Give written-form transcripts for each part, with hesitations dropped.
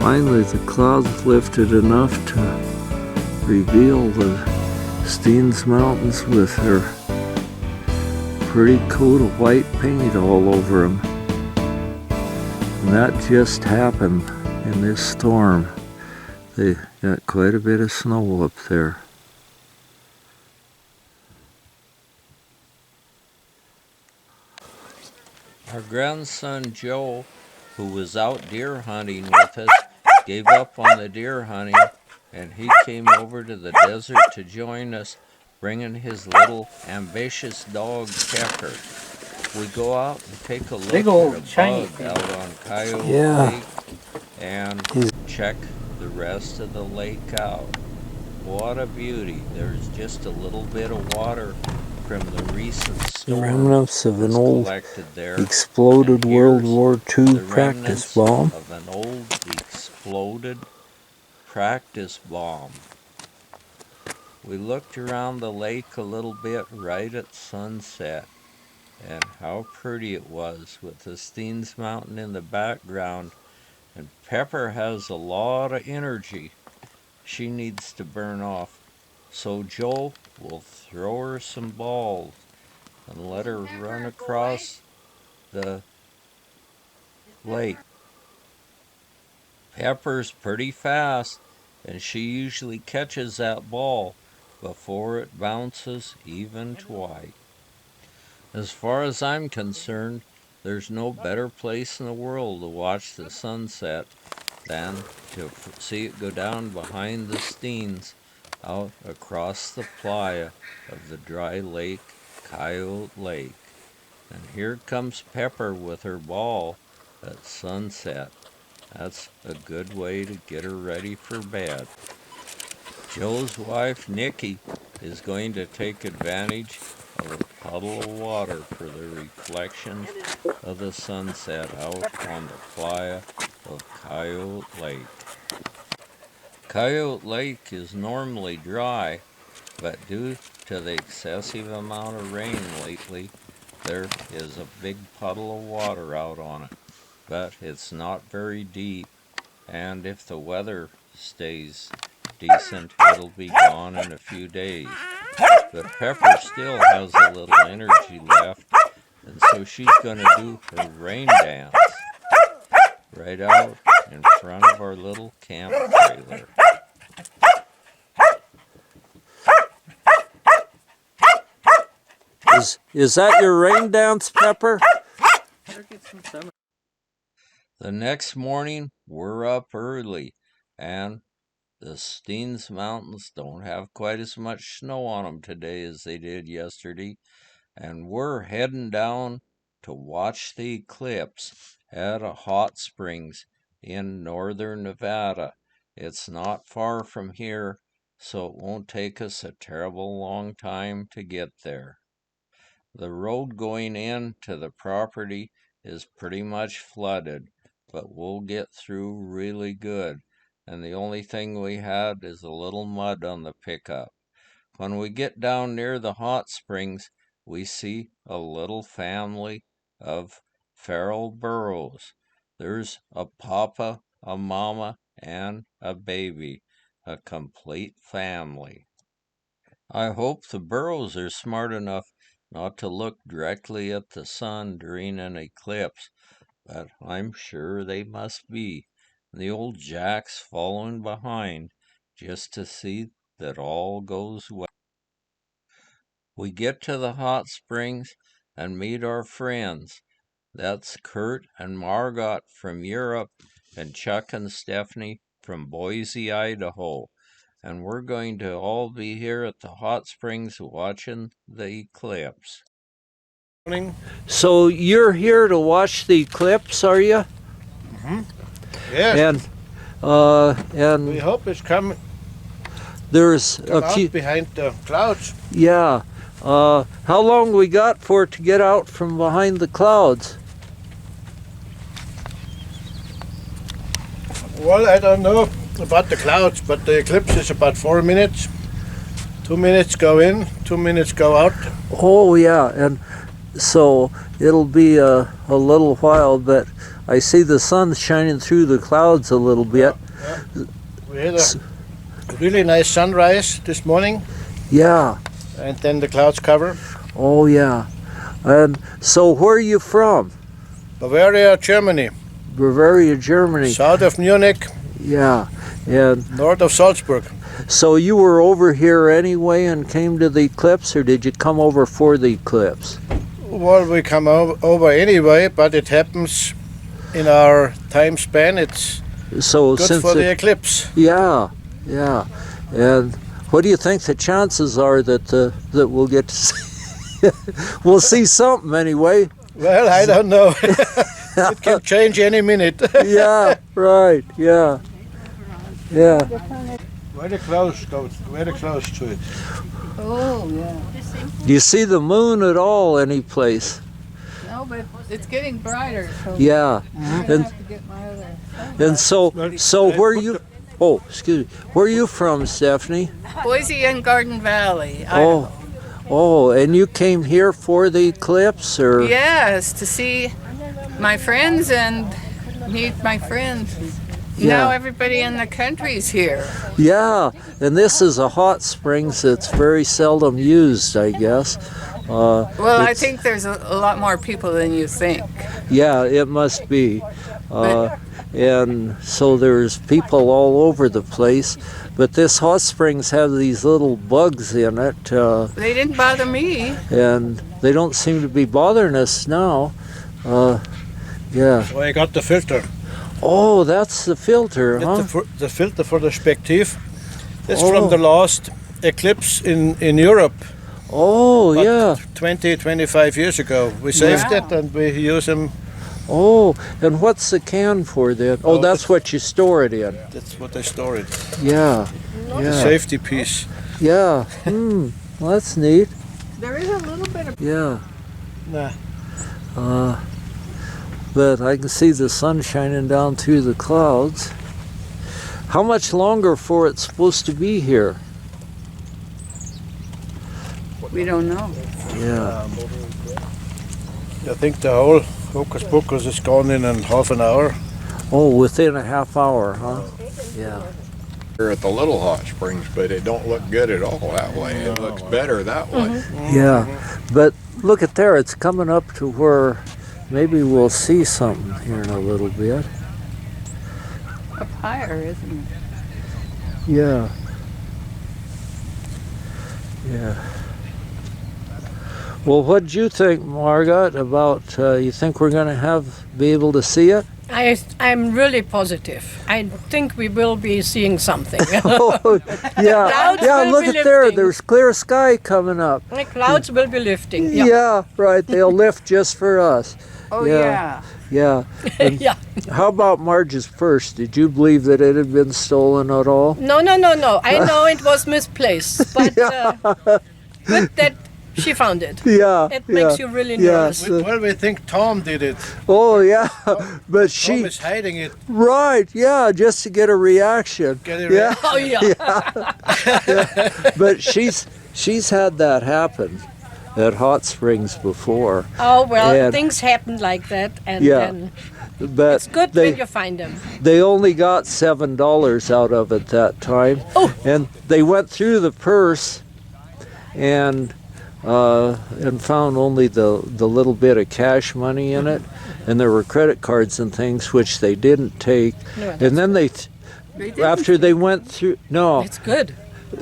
Finally, the clouds lifted enough to reveal the Steens Mountains with their pretty coat of white paint all over them. And that just happened in this storm. They got quite a bit of snow up there. Our grandson Joe, who was out deer hunting with us, gave up on the deer hunting, and he came over to the desert to join us, bringing his little ambitious dog Pepper. We go out and take a look at a bug out on Coyote Lake and check the rest of the lake out. What a beauty. There's just a little bit of water from the recent storm. Remnants of an old exploded World War II practice bomb. Of an old exploded practice bomb. We looked around the lake a little bit right at sunset, and how pretty it was with the Steens Mountain in the background. And Pepper has a lot of energy she needs to burn off. So Joe will throw her some balls and let her run across the lake. Pepper's pretty fast, and she usually catches that ball before it bounces even twice. As far as I'm concerned, there's no better place in the world to watch the sunset than to see it go down behind the Steens out across the playa of the dry lake, Coyote Lake. And here comes Pepper with her ball at sunset. That's a good way to get her ready for bed. Joe's wife, Nikki, is going to take advantage of a puddle of water for the reflection of the sunset out on the playa of Coyote Lake. Coyote Lake is normally dry, but due to the excessive amount of rain lately, there is a big puddle of water out on it. But it's not very deep, and if the weather stays decent, it'll be gone in a few days. But Pepper still has a little energy left, and so she's going to do her rain dance right out in front of our little camp trailer. Is that your rain dance, Pepper? The next morning, we're up early, and the Steens Mountains don't have quite as much snow on them today as they did yesterday, and we're heading down to watch the eclipse at a hot springs in northern Nevada. It's not far from here, so it won't take us a terrible long time to get there. The road going in to the property is pretty much flooded, but we'll get through really good, and the only thing we had is a little mud on the pickup. When we get down near the hot springs, we see a little family of feral burros. There's a papa, a mama, and a baby, a complete family. I hope the burros are smart enough not to look directly at the sun during an eclipse, but I'm sure they must be. The old Jack's following behind just to see that all goes well. We get to the hot springs and meet our friends. That's Kurt and Margot from Europe and Chuck and Stephanie from Boise, Idaho. And we're going to all be here at the hot springs watching the eclipse. So you're here to watch the eclipse, are you? Mm-hmm. Yes. And we hope it's coming. There's a few behind the clouds. Yeah. How long we got for it to get out from behind the clouds? Well, I don't know about the clouds, but the eclipse is about 4 minutes. 2 minutes go in, 2 minutes go out. Oh yeah, and so it'll be a little while, but I see the sun shining through the clouds a little bit. Yeah. We had a really nice sunrise this morning, Yeah. and then the clouds cover. Oh, yeah. And so where are you from? Bavaria, Germany, Bavaria, Germany. south of Munich, Yeah. And north of Salzburg. so you were over here anyway and came to the eclipse, or did you come over for the eclipse? Well, we come over anyway, but it happens in our time span. It's So good since for the eclipse. yeah, yeah. And what do you think the chances are that that we'll get to see? We'll see something anyway. Well, I don't know. It can change any minute. Yeah, right. Yeah, yeah. Very close, very close to it. Oh, yeah. Do you see the moon at all any place? No, but it's getting brighter. So Yeah. I'm gonna And have to get my other. and so where you? Oh, excuse me. Where are you from, Stephanie? Boise and Garden Valley. Oh, oh, and you came here for the eclipse, or? Yes, to see my friends and meet my friends. Now Yeah. everybody in the country's here. Yeah, and this is a hot springs that's very seldom used, I guess. Well, I It's- think there's a lot more people than you think. Yeah, it must be. And so there's people all over the place. But this hot springs have these little bugs in it, They didn't bother me. and they don't seem to be bothering us now. Yeah. So I got the filter. Oh, that's the filter, It's huh? the filter for the perspective. It's Oh. from the last eclipse in Europe. Oh, But yeah. 25 years ago. We saved Wow. it and we use them. Oh, and what's the can for then? Oh, Oh, that's what you store it in. That's what I store it. Yeah. The Yeah. safety piece. Yeah. Well, that's neat. There is a little bit of. Yeah. Nah. But I can see the sun shining down through the clouds. How much longer for it's supposed to be here? We don't know. Yeah. I think the whole Hocus Pocus is gone in half an hour. Oh, within a half hour, huh? Yeah. Here at the little hot springs, but it don't look good at all that way. It looks better that way. Yeah. But look at there, it's coming up to where maybe we'll see something here in a little bit. Up higher, isn't it? Yeah. Yeah. Well, what did you think, Margot, about, you think we're going to be able to see it? I'm really positive. I think we will be seeing something. Oh, yeah. Clouds Yeah, will look be at there. lifting. There's clear sky coming up. The clouds will be lifting. Yeah, right. They'll lift just for us. Oh, Yeah. yeah. Yeah. And Yeah. how about Marge's purse? Did you believe that it had been stolen at all? No. I know it was misplaced, but that she found it. Yeah. It yeah. makes you really Yes. nervous. Well, we think Tom did it. Oh, yeah. But Tom she, is hiding it. right. Yeah, just to get a reaction. Get it Yeah. Oh yeah. But she's had that happen at Hot Springs before. Oh well, And- things happen like that, and Yeah. then But it's good they, when you find them. they only got $7 out of it that time. Oh. And they went through the purse and found only the little bit of cash money in it, and there were credit cards and things which they didn't take. No, And then They didn't. after they went through, no, It's good.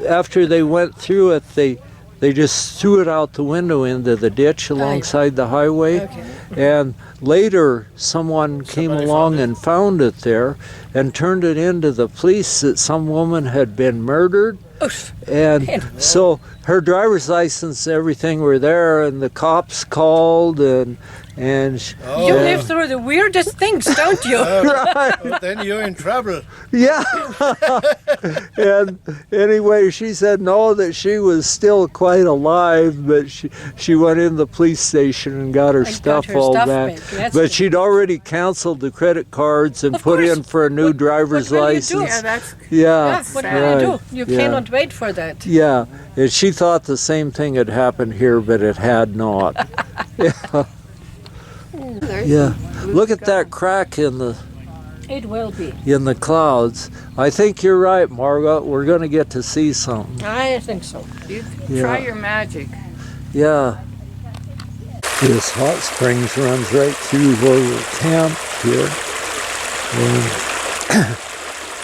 after they went through it, they just threw it out the window into the ditch alongside the highway. Okay. And later, someone came Somebody along found it. and found it there and turned it into the police that some woman had been murdered. Oof. And so her driver's license, everything were there, and the cops called, and Oh, You live through the weirdest things, don't you? oh, then you're in trouble. yeah. And anyway, she said no, that she was still quite alive, but she went in the police station and got her And got stuff her all stuff back. back. That's But good. she'd already canceled the credit cards and Of put course. in for a new What- driver's what will you do? license. Yeah, that's. Yeah. That's What sad. will you do? Right. You Yeah. cannot wait for that. Yeah, and she thought the same thing had happened here, but it had not. Yeah. Yeah. Look at that crack in the It will be. clouds. I think you're right, Margot. We're going to get to see something. I think so. You Yeah. try your magic. Yeah. This hot springs runs right through where we're camped here. And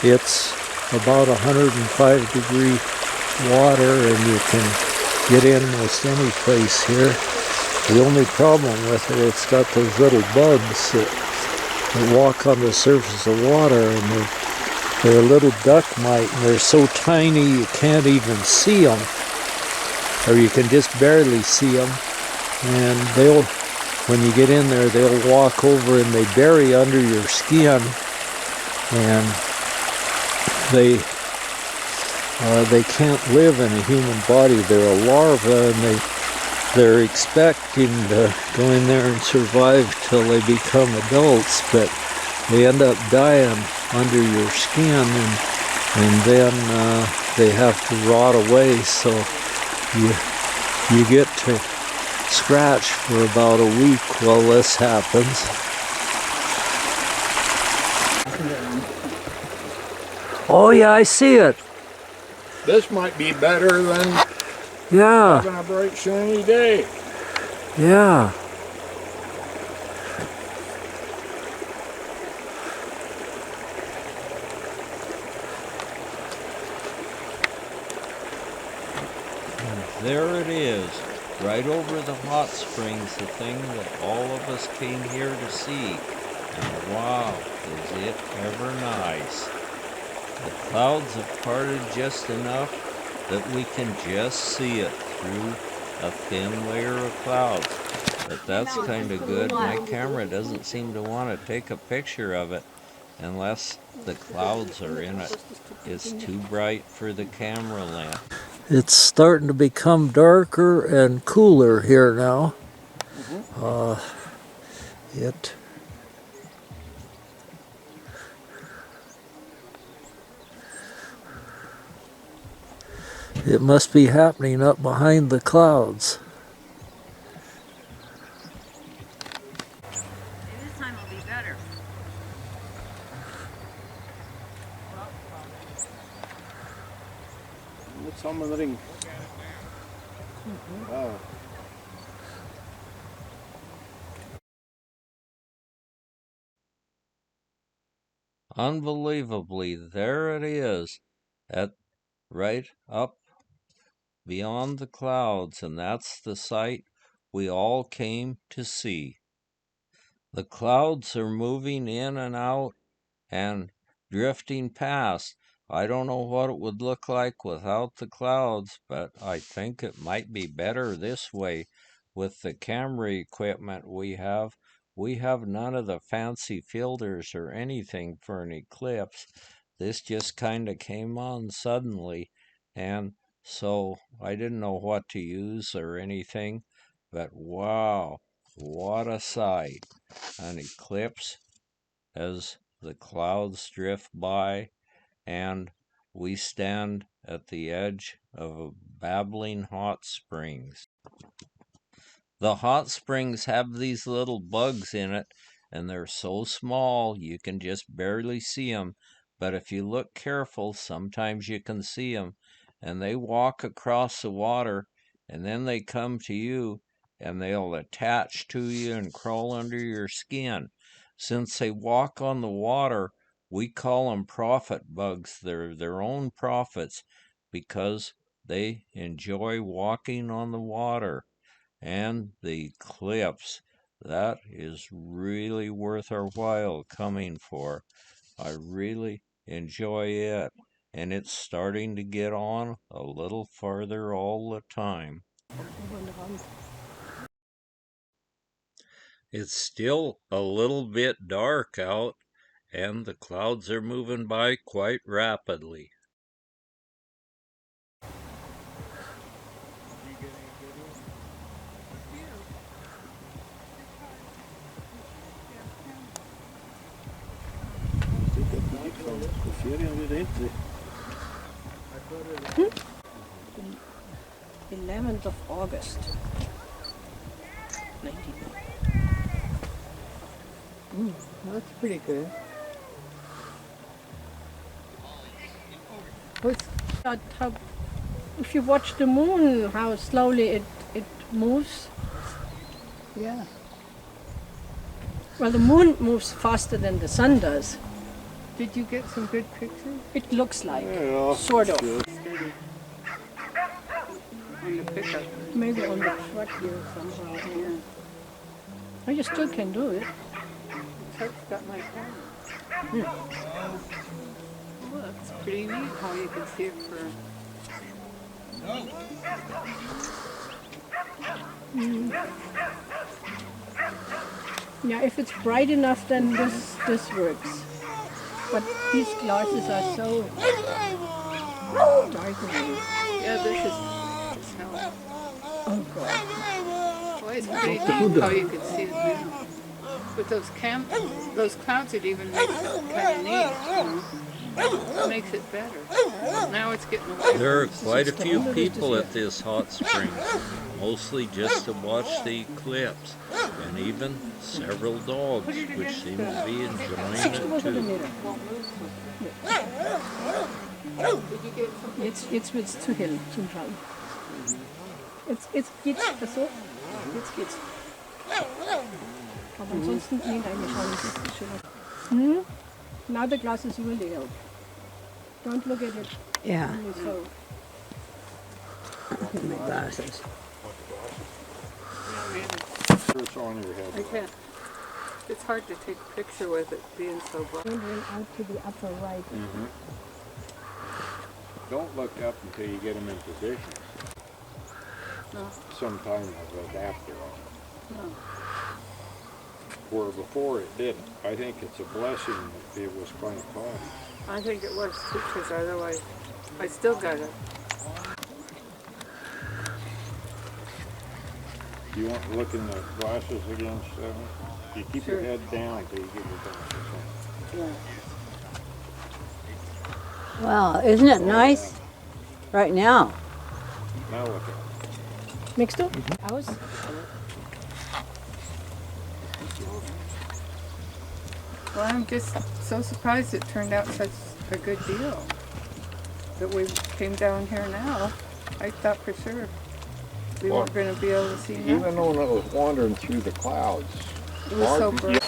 it's about 105-degree water, and you can get in most any place here. The only problem with it, it's got those little bugs that walk on the surface of water, and they're a little duck mite, and they're so tiny you can't even see them, or you can just barely see them. And when you get in there, they'll walk over and they bury under your skin, and they can't live in a human body. They're a larva, and they're expecting to go in there and survive till they become adults, but they end up dying under your skin, and then they have to rot away. So you get to scratch for about a week while this happens. Oh yeah, I see it. This might be better than Yeah, having a bright shiny day. yeah. There it is, right over the hot springs, the thing that all of us came here to see. And wow, is it ever nice. The clouds have parted just enough that we can just see it through a thin layer of clouds. But that's kind of good. My camera doesn't seem to want to take a picture of it unless the clouds are in it. It's too bright for the camera lens. It's starting to become darker and cooler here now. It must be happening up behind the clouds. This time will be better. Something. Wow. Unbelievably, there it is, right up beyond the clouds, and that's the sight we all came to see. The clouds are moving in and out and drifting past. I don't know what it would look like without the clouds, but I think it might be better this way with the camera equipment we have. We have none of the fancy filters or anything for an eclipse. This just kind of came on suddenly, and so I didn't know what to use or anything, but wow, what a sight. An eclipse as the clouds drift by, and we stand at the edge of a babbling hot springs. The hot springs have these little bugs in it, and they're so small you can just barely see them. But if you look careful, sometimes you can see them, and they walk across the water, and then they come to you, and they'll attach to you and crawl under your skin. Since they walk on the water, we call them prophet bugs. They're their own prophets because they enjoy walking on the water. And the Eclipse, that is really worth our while coming for. I really enjoy it, and it's starting to get on a little farther all the time. It's still a little bit dark out, and the clouds are moving by quite rapidly. The 11th of August. 19. That's pretty good. If you watch the moon, how slowly it moves. Yeah. Well, the moon moves faster than the sun does. Did you get some good pictures? It looks like, Yeah, sort of. Steady. On the pickup. Maybe on the truck here somehow. Yeah. Oh, you still can do it. Truck's got my camera. Well, that's pretty neat how you can see it for. Yeah, if it's bright enough, then this works. But these glasses are so darkening. Yeah, this is hell. Oh God. Boy, it's pretty neat how you can see it now. With those clouds, it even makes it kind of neat. You know? It makes it better. Now it's getting away. There are quite a few people at this hot spring, mostly just to watch the eclipse, and even several dogs, which seem to be enjoying it too. Jetzt wird's zu hell zum Schauen. Jetzt geht's so. Jetzt geht's. Aber ansonsten, nee, nein, wir schauen uns das schön. Now the glass is really out. Don't look at it. Yeah, Only so. my glasses. It's on your head. I can't. It's hard to take a picture with it being so bright. Don't run out to the upper right. Don't look up until you get them in position. No. Sometime of adapter on it. No. Where before it didn't. I think it's a blessing that it was kind of cloudy. I think it was too, because otherwise, I still got it. Do you want to look in the glasses again, Stephen? You keep your Sure. head down until you get your glasses on. Yeah. Wow, isn't it nice? Right now. Now look at it. Mixed up? Aus. Well, I'm just so surprised it turned out such a good deal. That we came down here now. I thought for sure we weren't going to be able to see Even nothing. when it was wandering through the clouds. It was so hard- bright.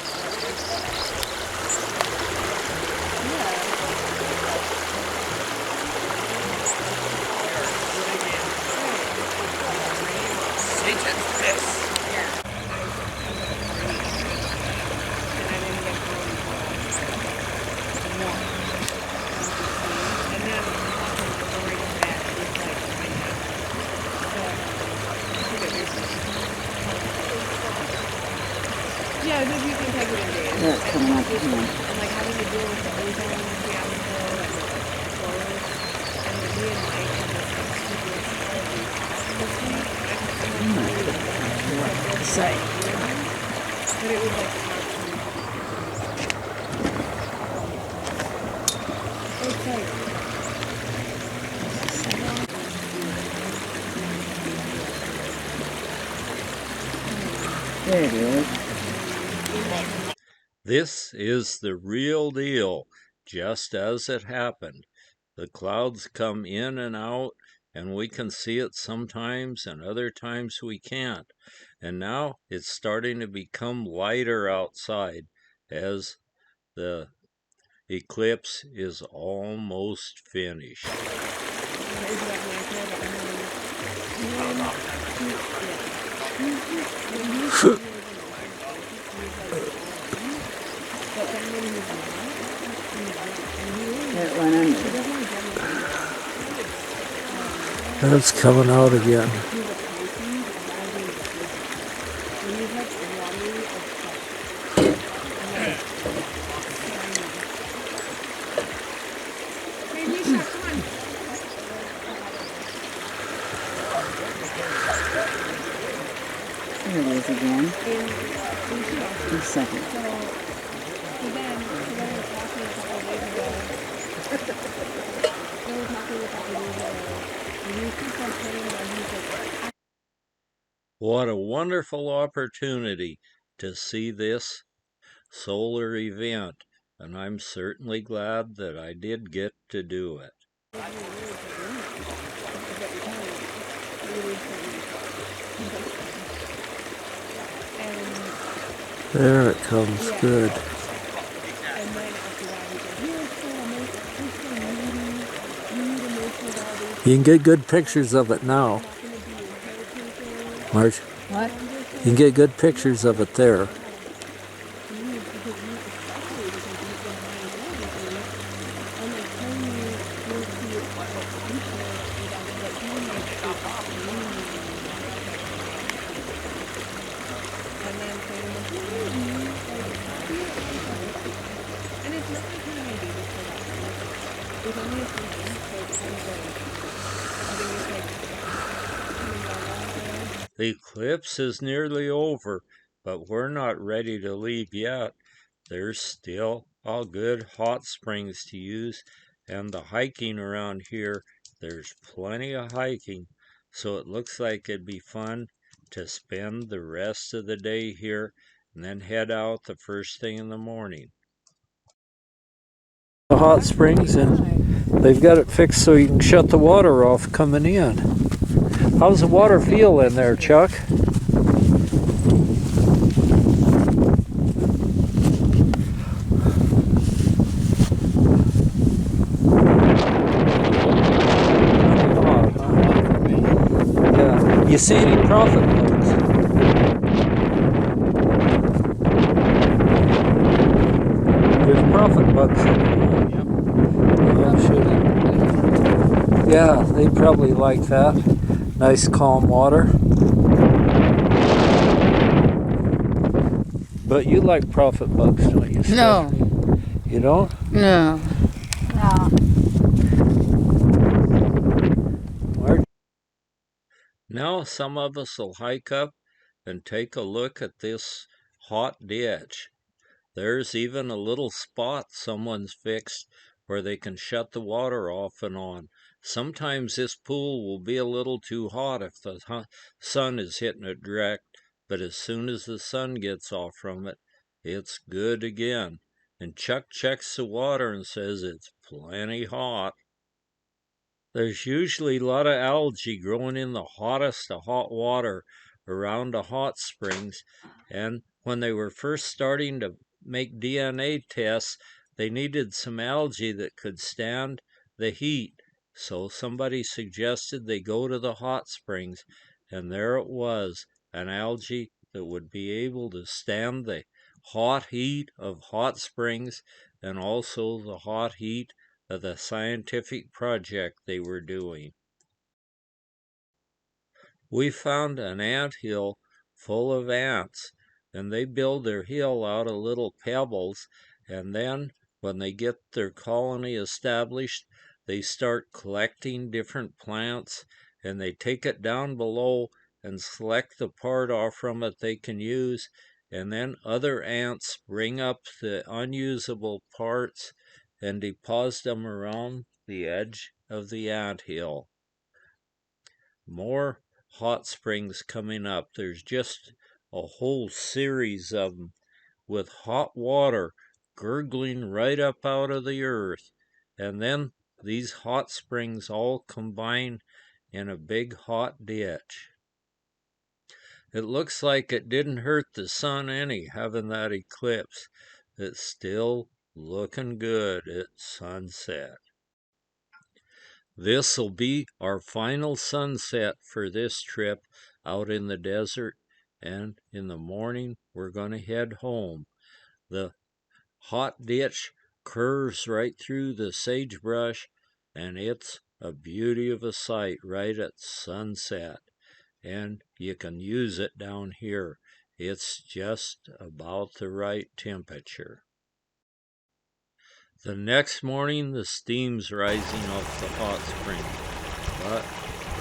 Yeah, I think you can take it in days. Yeah, it's coming up again. And like having to deal with the ozone in the atmosphere and the flowers and the me and Mike and this Say. but it was like okay. There it is. This is the real deal, just as it happened. The clouds come in and out, and we can see it sometimes, and other times we can't. And now it's starting to become lighter outside as the eclipse is almost finished. It went under. That's coming out again. There it is again. Just a second. What a wonderful opportunity to see this solar event, and I'm certainly glad that I did get to do it. There it comes, good. You can get good pictures of it now. Marge? What? You can get good pictures of it there. The eclipse is nearly over, but we're not ready to leave yet. There's still all good hot springs to use, and the hiking around here, there's plenty of hiking, so it looks like it'd be fun to spend the rest of the day here and then head out the first thing in the morning. The hot springs, and they've got it fixed so you can shut the water off coming in. How's the water feel in there, Chuck? Yeah. You see any profit bugs? There's profit bugs in there. Yep. Oh, shoot. Yeah, they probably like that. Nice calm water. But you like profit bugs, don't you, Steph? No. You don't? No. Yeah. Mark? Now some of us will hike up and take a look at this hot ditch. There's even a little spot someone's fixed where they can shut the water off and on. Sometimes this pool will be a little too hot if the sun is hitting it direct, but as soon as the sun gets off from it, it's good again. And Chuck checks the water and says it's plenty hot. There's usually a lot of algae growing in the hottest of hot water around the hot springs, and when they were first starting to make DNA tests, they needed some algae that could stand the heat. So somebody suggested they go to the hot springs, and there it was, an algae that would be able to stand the hot heat of hot springs and also the hot heat of the scientific project they were doing. We found an ant hill full of ants, and they build their hill out of little pebbles, and then when they get their colony established, they start collecting different plants, and they take it down below and select the part off from it they can use, and then other ants bring up the unusable parts and deposit them around the edge of the ant hill. More hot springs coming up. There's just a whole series of them with hot water gurgling right up out of the earth. And then these hot springs all combine in a big hot ditch. It looks like it didn't hurt the sun any having that eclipse. It's still looking good at sunset. This'll be our final sunset for this trip out in the desert, and in the morning we're going to head home. The hot ditch curves right through the sagebrush, and it's a beauty of a sight right at sunset, and you can use it down here. It's just about the right temperature. The next morning, the steam's rising off the hot spring, but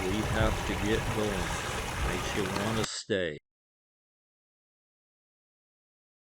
we have to get going. Makes you want to stay.